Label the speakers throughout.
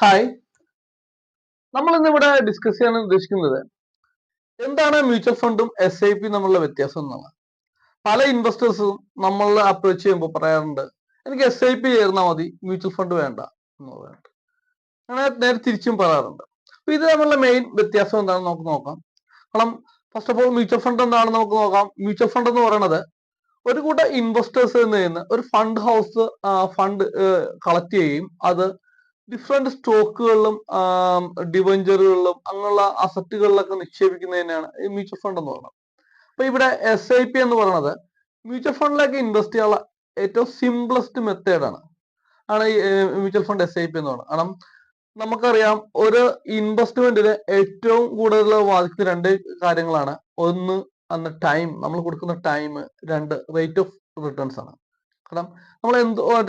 Speaker 1: Hi, നമ്മൾ ഇന്ന് ഇവിടെ ഡിസ്കസ് ചെയ്യാൻ ഉദ്ദേശിക്കുന്നത് എന്താണ് മ്യൂച്വൽ ഫണ്ടും SIP തമ്മിലുള്ള വ്യത്യാസം എന്നാണ്. പല ഇൻവെസ്റ്റേഴ്സും നമ്മളെ അപ്രോച്ച് ചെയ്യുമ്പോൾ പറയാറുണ്ട്, എനിക്ക് SIP ചേർന്നാൽ മതി, മ്യൂച്വൽ ഫണ്ട് വേണ്ട എന്ന് പറയാറുണ്ട്. അങ്ങനെ നേരെ തിരിച്ചും പറയാറുണ്ട്. അപ്പൊ ഇത് തമ്മിലുള്ള മെയിൻ വ്യത്യാസം എന്താണെന്ന് നമുക്ക് നോക്കാം. കാരണം first of all mutual fund എന്താണെന്ന് നമുക്ക് നോക്കാം. മ്യൂച്വൽ ഫണ്ട് എന്ന് പറയുന്നത് ഒരു കൂട്ടം ഇൻവെസ്റ്റേഴ്സ് നിന്ന് ഒരു ഫണ്ട് ഹൗസ് ഫണ്ട് കളക്ട് ചെയ്യുകയും അത് ഡിഫറെന്റ് സ്റ്റോക്കുകളിലും ഡിവഞ്ചറുകളിലും അങ്ങനെയുള്ള അസറ്റുകളിലൊക്കെ നിക്ഷേപിക്കുന്നതിനാണ് ഈ മ്യൂച്വൽ ഫണ്ട് എന്ന് പറയുന്നത്. അപ്പൊ ഇവിടെ SIP എന്ന് പറയുന്നത് മ്യൂച്വൽ ഫണ്ടിലേക്ക് ഇൻവെസ്റ്റ് ചെയ്യാനുള്ള ഏറ്റവും സിംപ്ലസ്റ്റ് മെത്തേഡാണ് ഈ മ്യൂച്വൽ ഫണ്ട് SIP എന്ന് പറയുന്നത്. കാരണം നമുക്കറിയാം, ഒരു ഇൻവെസ്റ്റ്മെന്റിന് ഏറ്റവും കൂടുതൽ ബാധിക്കുന്ന രണ്ട് കാര്യങ്ങളാണ്. ഒന്ന് ടൈം, നമ്മൾ കൊടുക്കുന്ന ടൈം. രണ്ട്, റേറ്റ് ഓഫ് റിട്ടേൺസ് ആണ്. കാരണം നമ്മൾ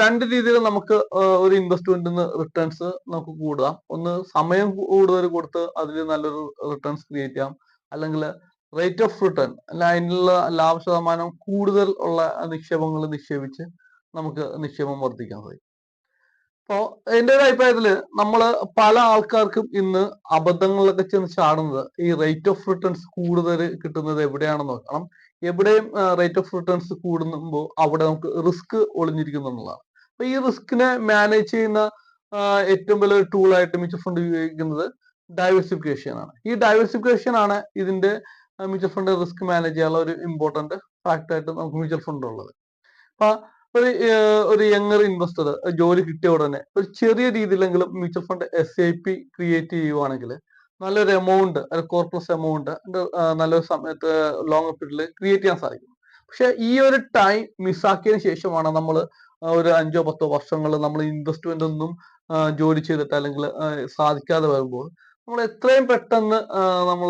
Speaker 1: രണ്ട് രീതിയിൽ നമുക്ക് ഒരു ഇൻവെസ്റ്റ്മെന്റിന് റിട്ടേൺസ് നമുക്ക് കൂടാം. ഒന്ന്, സമയം കൂടുതൽ കൊടുത്ത് അതിൽ നല്ലൊരു റിട്ടേൺസ് ക്രിയേറ്റ് ചെയ്യാം. അല്ലെങ്കിൽ റേറ്റ് ഓഫ് റിട്ടേൺ, അല്ല അതിനുള്ള ലാഭ ശതമാനം കൂടുതൽ ഉള്ള നിക്ഷേപങ്ങൾ നിക്ഷേപിച്ച് നമുക്ക് നിക്ഷേപം വർദ്ധിക്കാൻ കഴിയും. അപ്പോ എന്റെ ഒരു അഭിപ്രായത്തില് നമ്മള് പല ആൾക്കാർക്കും ഇന്ന് അബദ്ധങ്ങളിലൊക്കെ ചെന്ന് ചാടുന്നത് ഈ റേറ്റ് ഓഫ് റിട്ടേൺസ് കൂടുതൽ കിട്ടുന്നത് എവിടെയാണെന്ന് നോക്കണം. എവിടെയും റേറ്റ് ഓഫ് റിട്ടേൺസ് കൂടുമ്പോൾ അവിടെ നമുക്ക് റിസ്ക് ഒളിഞ്ഞിരിക്കുന്നു എന്നുള്ളതാണ്. അപ്പൊ ഈ റിസ്കിനെ മാനേജ് ചെയ്യുന്ന ഏറ്റവും വലിയ ടൂൾ ആയിട്ട് മ്യൂച്വൽ ഫണ്ട് ഉപയോഗിക്കുന്നത് ഡൈവേഴ്സിഫിക്കേഷൻ ആണ്. ഈ ഡൈവേഴ്സിഫിക്കേഷൻ ആണ് ഇതിന്റെ മ്യൂച്വൽ ഫണ്ട് റിസ്ക് മാനേജ് ചെയ്യാനുള്ള ഒരു ഇമ്പോർട്ടന്റ് ഫാക്ടർ ആയിട്ട് നമുക്ക് മ്യൂച്വൽ ഫണ്ട് ഉള്ളത്. അപ്പൊ ഒരു യങ്ങർ ഇൻവെസ്റ്റർ ജോലി കിട്ടിയ ഉടനെ ഒരു ചെറിയ രീതിയിലെങ്കിലും മ്യൂച്വൽ ഫണ്ട് SIP ക്രിയേറ്റ് ചെയ്യുവാണെങ്കിൽ നല്ലൊരു എമൗണ്ട്, ഒരു കോർപ്ലസ് എമൗണ്ട് നല്ലൊരു സമയത്ത് ലോങ് പീരീഡിൽ ക്രിയേറ്റ് ചെയ്യാൻ സാധിക്കും. പക്ഷെ ഈ ഒരു ടൈം മിസ്സാക്കിയതിനു ശേഷമാണ് നമ്മൾ ഒരു 5-10 വർഷങ്ങൾ നമ്മൾ ഇൻവെസ്റ്റ്മെന്റ് ഒന്നും ജോലി ചെയ്തിട്ട് അല്ലെങ്കിൽ സാധിക്കാതെ വരുമ്പോൾ നമ്മൾ എത്രയും പെട്ടെന്ന് നമ്മൾ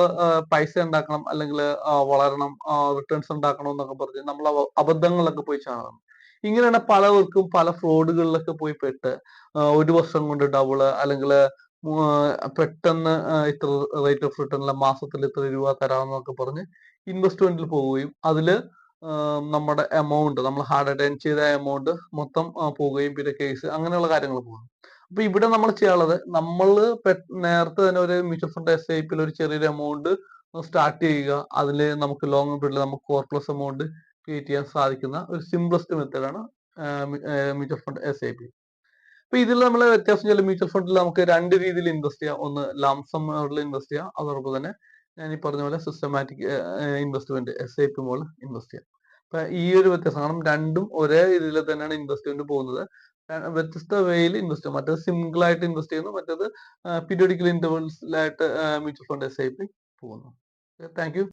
Speaker 1: പൈസ ഉണ്ടാക്കണം, അല്ലെങ്കിൽ വളരണം, റിട്ടേൺസ് ഉണ്ടാക്കണം എന്നൊക്കെ പറഞ്ഞ് നമ്മൾ അബദ്ധങ്ങളിലൊക്കെ പോയി ചാടണം. ഇങ്ങനെയാണ് പലവർക്കും പല ഫ്രോഡുകളിലൊക്കെ പോയി പെട്ട് ഒരു വർഷം കൊണ്ട് ഡബിള്, അല്ലെങ്കിൽ പെട്ടെന്ന് ഇത്ര റേറ്റ് ഓഫ് റിട്ടേണിലെ മാസത്തിൽ ഇത്ര രൂപ തരാമെന്നൊക്കെ പറഞ്ഞ് ഇൻവെസ്റ്റ്മെന്റിൽ പോവുകയും അതില് നമ്മുടെ എമൗണ്ട്, നമ്മൾ ഹാർഡ് അറ്റൈൻ ചെയ്ത എമൗണ്ട് മൊത്തം പോവുകയും പിന്നെ കേസ് അങ്ങനെയുള്ള കാര്യങ്ങൾ പോകും. അപ്പൊ ഇവിടെ നമ്മൾ ചെയ്യാനുള്ളത്, നമ്മൾ നേരത്തെ തന്നെ ഒരു മ്യൂച്വൽ ഫണ്ട് SIP ഒരു ചെറിയൊരു എമൗണ്ട് സ്റ്റാർട്ട് ചെയ്യുക. അതിൽ നമുക്ക് ലോങ് പീരീഡിൽ നമുക്ക് കോർപ്ലസ് എമൗണ്ട് ക്രിയേറ്റ് ചെയ്യാൻ സാധിക്കുന്ന ഒരു സിംപ്ലസ്റ്റ് മെത്തേഡാണ് മ്യൂച്വൽ ഫണ്ട് SIP. അപ്പൊ ഇതിൽ നമ്മൾ വ്യത്യാസം ചെയ്യൽ മ്യൂച്വൽ ഫണ്ടിൽ നമുക്ക് രണ്ട് രീതിയിൽ ഇൻവെസ്റ്റ് ചെയ്യാം. ഒന്ന്, ലാംസം മോഡൽ ഇൻവെസ്റ്റ് ചെയ്യാം. അതോടൊപ്പം തന്നെ ഞാൻ ഈ പറഞ്ഞ പോലെ systematic investment SIP model invest ചെയ്യാം. അപ്പൊ ഈ ഒരു വ്യത്യാസം, കാരണം രണ്ടും ഒരേ രീതിയിൽ തന്നെയാണ് ഇൻവെസ്റ്റ്മെന്റ് പോകുന്നത്. വ്യത്യസ്ത വേയിൽ ഇൻവെസ്റ്റ് ചെയ്യാം. മറ്റേത് സിംഗിൾ ആയിട്ട് ഇൻവെസ്റ്റ് ചെയ്യുന്നു, മറ്റേത് പീരിയോഡിക്കൽ ഇന്റർവെൽസിലായിട്ട് മ്യൂച്വൽ ഫണ്ട് SIP പോകുന്നു. Thank you.